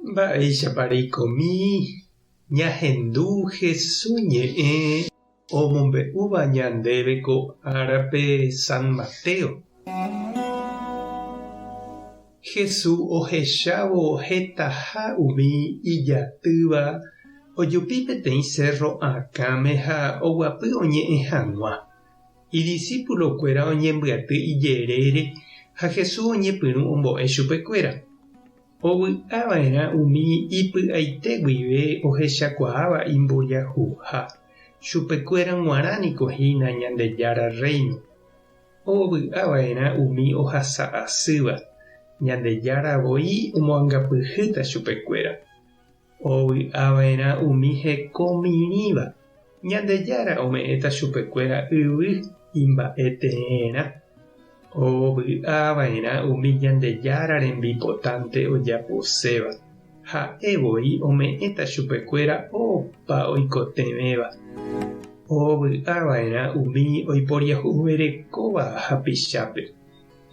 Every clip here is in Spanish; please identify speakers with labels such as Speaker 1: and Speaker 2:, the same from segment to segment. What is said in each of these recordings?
Speaker 1: Mba'éichapareikomi ñahendu Jesús ñe'ẽ omombe'úva ñandéve ko árape San Mateo. Jesús ohechávo hetaha umi ijatýva ojupi peteĩ cerro akãme ha oguapy oñe'ẽ hag̃ua. Idiscípulokuéra oñembyaty ijerére ha Jesús oñepyrũ ombo'e chupekuéra. Ovy'ava'erã umi ipy'aite guive ohechakuaáva imbojahu ha chupekuéra g̃uarãniko hína Ñandejára Reino. Ovy'ava'erã umi ohasa asýva. Ñandejáravoi omoangapyhýta chupekuéra. Ovy'ava'erã umi hekomirĩva. Ñandejára ome'ẽta chupekuéra yvy imba'eteerã. Ovy'ava'erã umi Ñandejára rembipotãnte ojaposéva. Ha'evoi ome'ẽta chupekuéra opa oikotevẽva. Ovy'ava'erã umi oiporiahuverekóva hapichápe.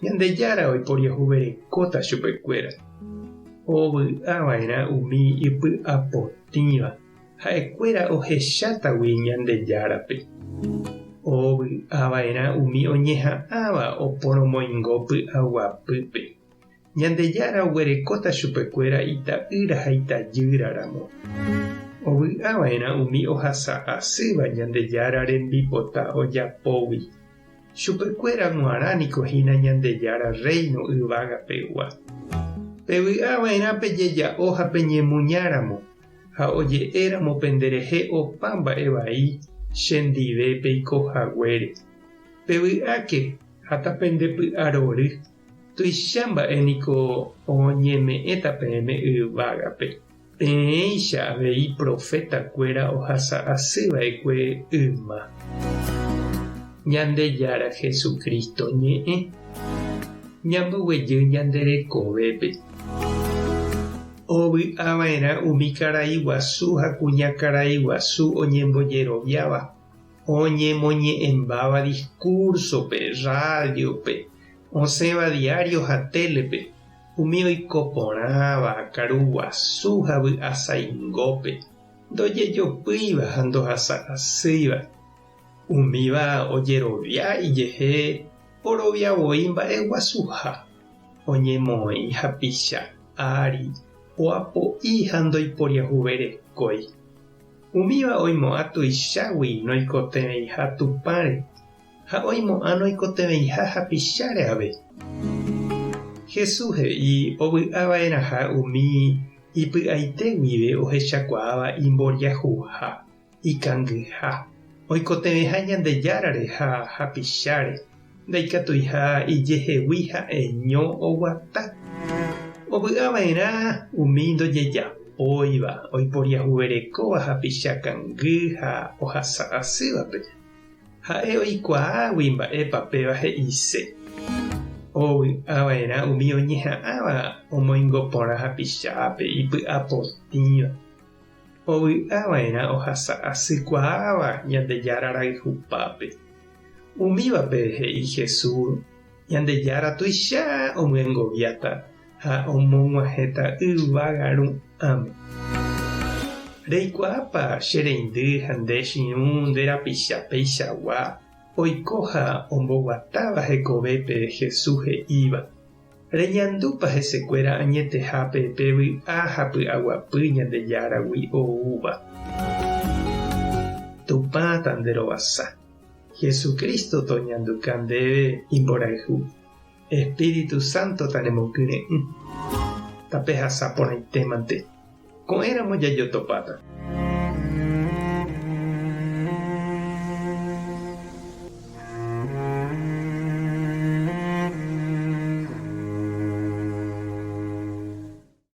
Speaker 1: Ñandejára oiporiahuverekóta chupekuéra. Ovy'ava'erã umi ipy'apotĩva. Ha'ekuéra ohechátagui Ñandejárape. Ovy'ava'erã umi oñeha'ãva oporomoingo py'aguapýpe. Ñandejára oguerekóta chupekuéra ita'ýra ha itajýraramo. Ovy'ava'erã umi ohasa asýva Ñandejára rembipota ojapógui. Chupekuéra g̃uarãniko hína Ñandejára Reino yvágapegua. Pevy'ava'erã pejeja'o ha peñemuñáramo ha oje'éramo penderehe opa mba'e vai chendive peikohaguére. Pevy'áke ha tapendepy'arory tuicha mba'éniko oñeme'ẽta peẽme yvágape. Peẽicha avei profetakuéra ohasa asýva'ekue yma. Ñandejára Jesukristo ñe'ẽ ñamboguejy ñanderekovépe. Ovy'ava'erã umi karai guasu ha kuñakarai guasu oñembojeroviáva. Oñemoñe'ẽmbáva discursope, radiope, osẽva diario ha télepe. Umi oikoporãva karu guasu ha vy'asaingópe. Ndojejopýiva ha ndohasa asýiva. Umíva ojerovia ijehe oroviavoi mba'e guasuha. Oñemoĩ hapicha ári oapo'i ha ndoiporiahuverekói. Umíva oimo'ã tuichágui noikotevẽiha tupãre ha oimo'ã noikotevẽiha hapicháre ave. Jesús he'i ovy'ava'erãha umi ipy'aite guive ohechakuaáva imboriahuha, ikangyha. Oikotevẽha Ñandejárare ha hapicháre. Ndaikatuiha ijehegui ha'eño oguata. Ovy'ava'erã umi ndojejapóiva oiporiahuverekóva hapichakangy ha ohasa asývape. Ha'e oikuaágui mba'épa péva he'ise. Ovy'ava'erã umi oñeha'ãva omoingo porã hapichápe ipy'apotĩva. Ovy'ava'erã ohasa asykuaáva Ñandejára rayhupápe. Umívape he'i Jesús Ñandejára tuicha omyengoviáta ha omog̃uahẽta yvágaru'ãme. Reikuaápa che reindy ha nde chiũ nderapicha peichagua oiko ha omboguatáva hekovépe Jesús he'íva. Reñandúpa hesekuéra añetehápe pevy'a ha py'aguapy Ñandejáragui oúva. Tupãta nderovasa. Jesucristo toñanduka ndéve imborayhu. Espíritu Santo tanemokyre'ỹ. Tape hasa porãitémante. Ko'ẽramo jajotopáta.